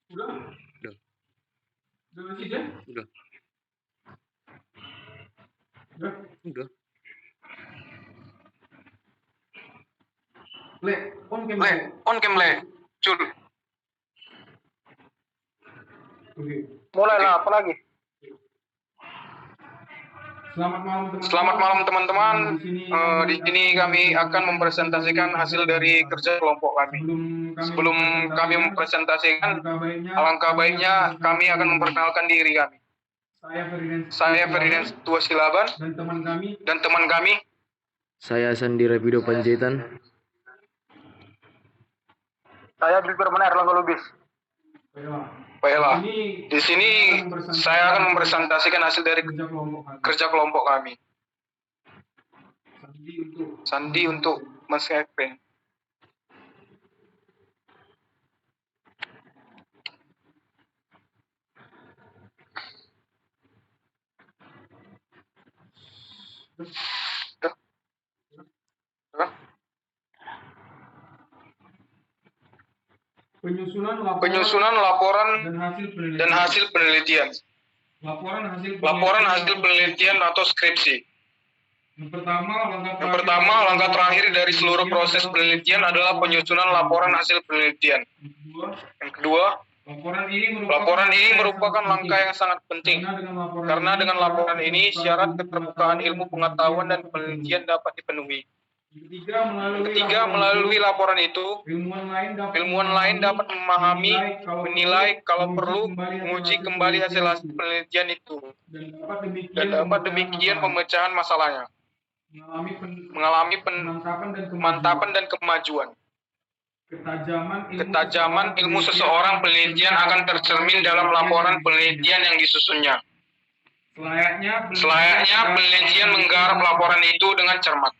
Udah? Udah. Udah masih kan? Udah. Udah? Udah. Le, on cam Le, on cam le. Cul. Oke. Mulailah, apa lagi? Selamat malam teman-teman. Di sini kami akan mempresentasikan hasil dari kerja kelompok kami. Sebelum kami mempresentasikan, alangkah baiknya kami akan memperkenalkan diri kami. Saya Ferdinand Tua Silaban dan teman kami. Saya Sandi Rapido Panjaitan. Saya Gilbert Erlangga Lubis. Baiklah, di sini saya akan mempresentasikan hasil dari kerja kelompok kami. Sandi untuk men-screen. Penyusunan laporan dan hasil penelitian. Laporan hasil penelitian atau skripsi. Yang pertama, langkah terakhir dari seluruh proses penelitian adalah penyusunan laporan hasil penelitian. Yang kedua, laporan ini merupakan langkah yang sangat penting, karena dengan laporan ini syarat keterbukaan ilmu pengetahuan dan penelitian dapat dipenuhi. Yang ketiga, melalui laporan itu, ilmuwan lain dapat memahami, menilai, kalau perlu, menguji kembali hasil penelitian itu, dan dapat demikian pemecahan masalahnya, mengalami pemantapan dan kemajuan. Ketajaman ilmu seseorang penelitian akan tercermin dalam laporan penelitian yang disusunnya. Selayaknya penelitian menggarap laporan itu dengan cermat.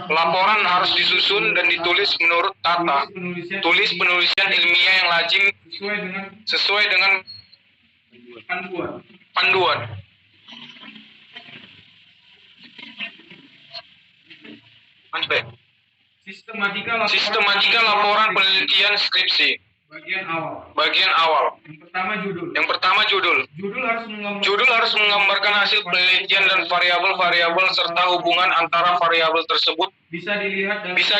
Laporan harus disusun dan ditulis menurut tata tulis penulisan ilmiah yang lazim sesuai dengan panduan. Sistematika laporan penelitian skripsi. Bagian awal. Yang pertama judul. Judul harus menggambarkan hasil penelitian dan variabel-variabel serta hubungan antara variabel tersebut bisa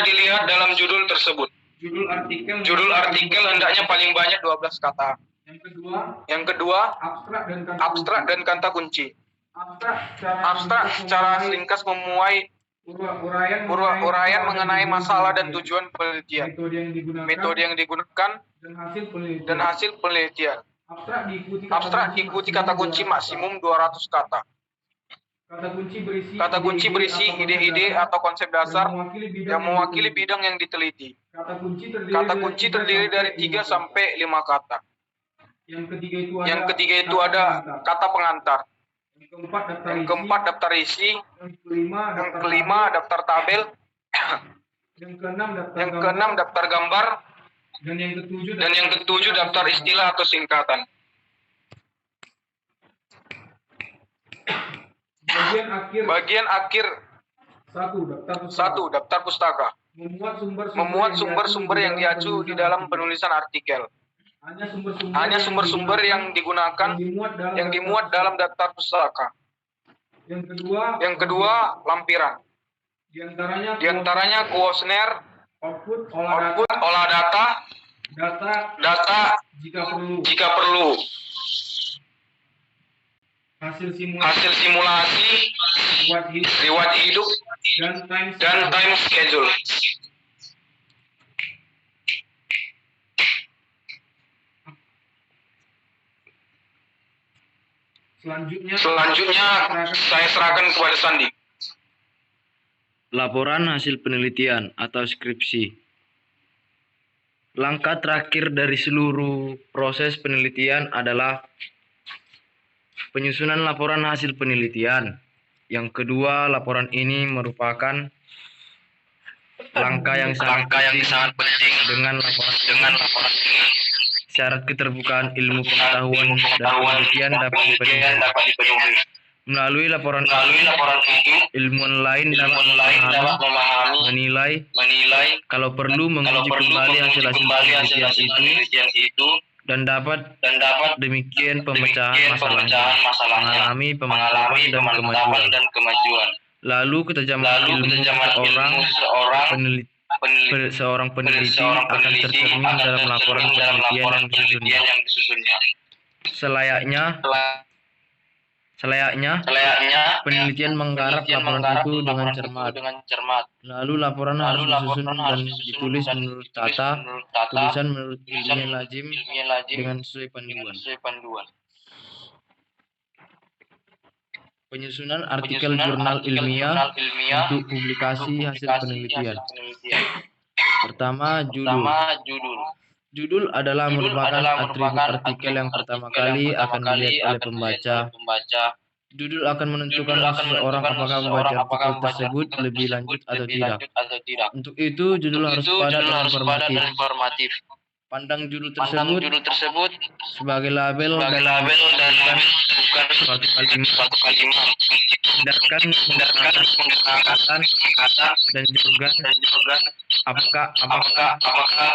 dilihat dalam judul tersebut. Judul artikel hendaknya paling banyak 12 kata. Yang kedua, abstrak dan kata kunci. Abstrak secara ringkas memuai uraian mengenai masalah dan tujuan penelitian, metode yang digunakan, dan hasil penelitian. Abstrak diikuti kata kunci maksimum 200 kata. Kata kunci berisi ide-ide atau konsep dasar yang mewakili bidang yang diteliti. Kata kunci terdiri dari 3 sampai 5 kata. Yang ketiga itu ada kata pengantar. Yang keempat daftar isi. Yang kelima daftar tabel. Yang keenam daftar gambar. Dan yang ketujuh daftar istilah atau singkatan. Bagian akhir 1. Daftar pustaka. Memuat sumber-sumber yang diacu di dalam penulisan artikel. Hanya sumber-sumber yang digunakan yang dimuat dalam daftar pustaka. Yang kedua, lampiran. Di antaranya kuesioner, output, olah data jika perlu. Hasil simulasi, riwayat hidup, dan time schedule. Selanjutnya saya serahkan kepada Sandi. Laporan hasil penelitian atau skripsi. Langkah terakhir dari seluruh proses penelitian adalah penyusunan laporan hasil penelitian. Yang kedua, laporan ini merupakan langkah yang sangat penting dengan laporan ini. Syarat keterbukaan ilmu pengetahuan dan penelitian dapat dipenuhi. Melalui laporan itu, ilmuwan lain dapat memahami, menilai, kalau perlu menguji kembali hasil-hasil penelitian itu, dan dapat demikian pemecahan masalahnya, mengalami pemantapan dan kemajuan. Lalu ketajaman ilmu seorang peneliti akan tercermin dalam laporan penelitian yang disusunnya. Selayaknya penelitian menggarap laporan itu dengan cermat. Lalu laporan harus disusun dan ditulis menurut tata tulisan menurut ilmiah lazim dengan sesuai panduan. Penyusunan artikel jurnal ilmiah untuk publikasi hasil penelitian. Pertama, judul. Judul adalah merupakan atribut artikel yang pertama kali akan dilihat oleh pembaca. Judul akan menentukan seseorang apakah membaca artikel tersebut lebih lanjut atau tidak. Untuk itu, judul harus padat dan informatif. Pandang judul tersebut sebagai label dan bukan suatu kalimat. Hindarkan menggunakan kata dan juga apakah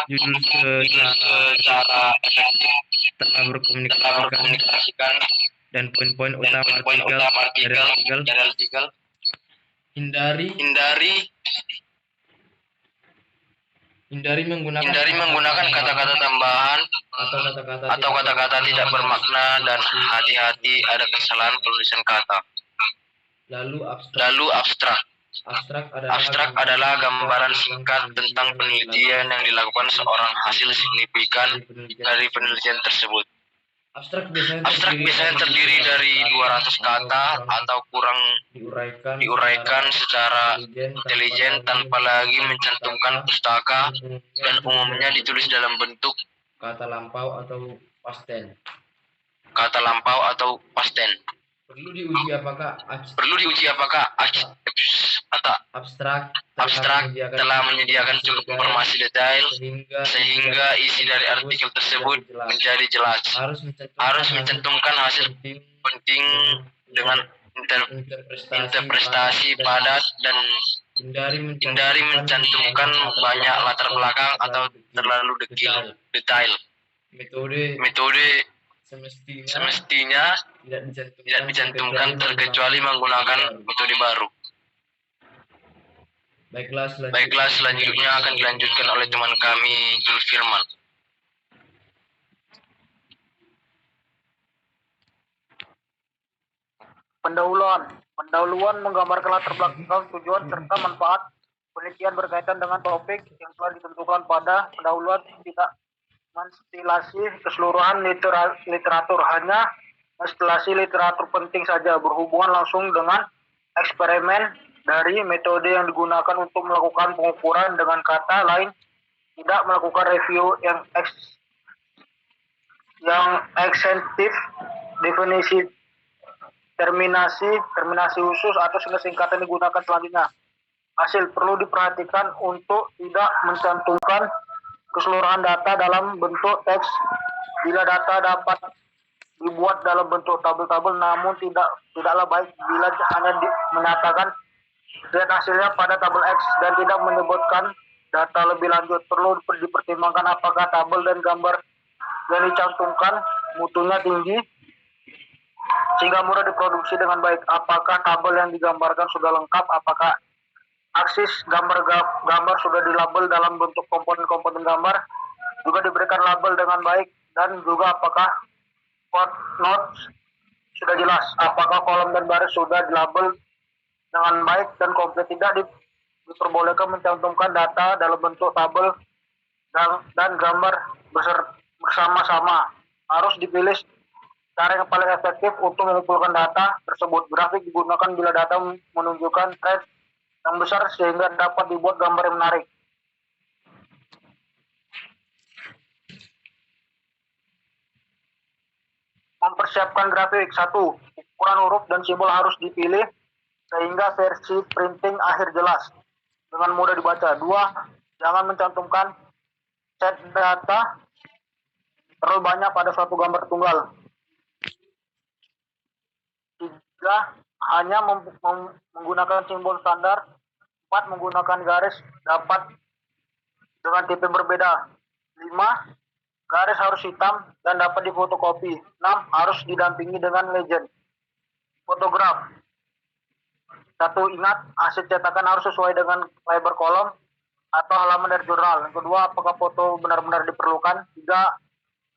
judul secara efektif telah berkomunikasikan dan poin-poin utama artikel. Hindari menggunakan kata-kata tambahan atau kata-kata tidak bermakna, dan hati-hati ada kesalahan penulisan kata. Lalu abstrak. Abstrak adalah gambaran singkat tentang penelitian yang dilakukan seorang hasil signifikan dari penelitian tersebut. Abstrak biasanya terdiri dari 200 kata atau kurang, diuraikan secara intelijen tanpa lagi mencantumkan pustaka, dan umumnya ditulis dalam bentuk kata lampau atau pasten. Perlu diuji apakah abstrak telah menyediakan cukup informasi detail sehingga isi dari artikel tersebut menjadi jelas. Harus mencantumkan hasil penting dengan interpretasi padat, dan hindari mencantumkan banyak latar belakang atau terlalu detail. Metode semestinya tidak dicantumkan terkecuali menggunakan metode baru. Baiklah, selanjutnya akan dilanjutkan oleh teman kami, Zulfirman. Pendahuluan menggambarkan latar belakang, tujuan, serta manfaat penelitian berkaitan dengan topik yang telah ditentukan pada pendahuluan. Tidak menstilasi keseluruhan literatur, hanya menstilasi literatur penting saja, berhubungan langsung dengan eksperimen dari metode yang digunakan untuk melakukan pengukuran. Dengan kata lain, tidak melakukan review yang ekstentif, definisi, terminasi khusus atau singkatan digunakan selanjutnya. Hasil perlu diperhatikan untuk tidak mencantumkan keseluruhan data dalam bentuk teks. Bila data dapat dibuat dalam bentuk tabel-tabel, namun tidaklah baik bila hanya menyatakan lihat hasilnya pada tabel X dan tidak menyebutkan data lebih lanjut. Perlu dipertimbangkan apakah tabel dan gambar yang dicantumkan mutunya tinggi sehingga mudah diproduksi dengan baik. Apakah tabel yang digambarkan sudah lengkap? Apakah aksis gambar sudah dilabel dalam bentuk komponen gambar juga diberikan label dengan baik, dan juga apakah footnotes sudah jelas, apakah kolom dan baris sudah dilabel dengan baik dan komplit. Tidak diperbolehkan mencantumkan data dalam bentuk tabel dan gambar bersama-sama. Harus dipilih cara yang paling efektif untuk mengumpulkan data tersebut. Grafik digunakan bila data menunjukkan tren yang besar sehingga dapat dibuat gambar yang menarik. Mempersiapkan grafik. 1. Ukuran huruf dan simbol harus dipilih sehingga versi printing akhir jelas dengan mudah dibaca. 2. Jangan mencantumkan set data terlalu banyak pada suatu gambar tunggal. 3. Hanya menggunakan simbol standar. 4. Menggunakan garis dapat dengan tipe berbeda. 5. Garis harus hitam dan dapat difotokopi. 6. Harus didampingi dengan legend. Fotograf. 1. Ingat, hasil cetakan harus sesuai dengan lebar kolom atau halaman dari jurnal. Yang kedua, apakah foto benar-benar diperlukan? 3.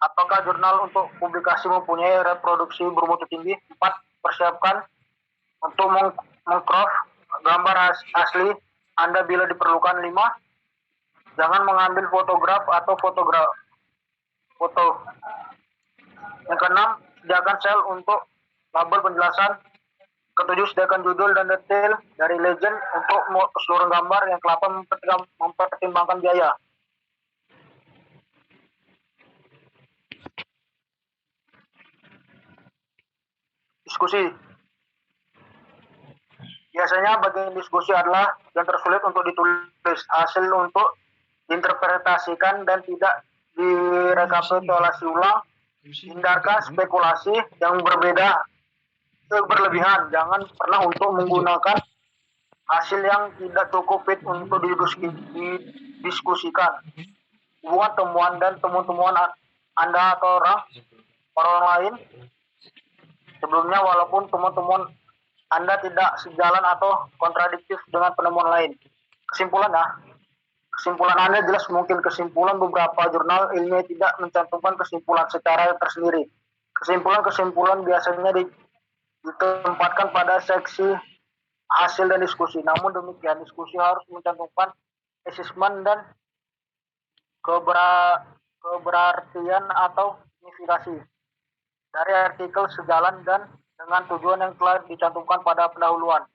Apakah jurnal untuk publikasi mempunyai reproduksi bermutu tinggi? 4. Persiapkan untuk mengcrop gambar asli Anda bila diperlukan. 5. Jangan mengambil fotograf atau foto. Yang keenam, sediakan sel untuk label penjelasan. Ketujuh, sediakan judul dan detail dari legend untuk keseluruhan gambar. Yang ke-8, mempertimbangkan biaya. Diskusi. Biasanya bagian diskusi adalah yang tersulit untuk ditulis, hasil untuk diinterpretasikan dan tidak direkapitulasi ulang. Hindarkan spekulasi yang berlebihan. Jangan pernah untuk menggunakan hasil yang tidak cukup fit untuk didiskusikan. Hubungan temuan dan temuan Anda atau orang lain sebelumnya, walaupun temuan Anda tidak sejalan atau kontradiktif dengan penemuan lain. Kesimpulan Anda jelas mungkin. Kesimpulan beberapa jurnal ilmiah tidak mencantumkan kesimpulan secara tersendiri. Kesimpulan biasanya ditempatkan pada seksi hasil dan diskusi. Namun demikian, diskusi harus mencantumkan assessment dan keberartian atau signifikasi dari artikel sejalan dan dengan tujuan yang telah dicantumkan pada pendahuluan.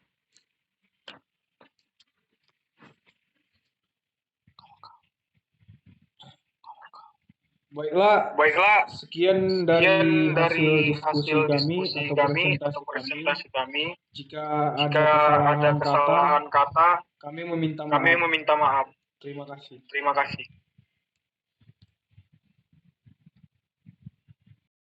Baiklah, sekian dari hasil diskusi kami atau presentasi kami. Jika ada kesalahan kata, kami meminta maaf. Terima kasih. Terima kasih.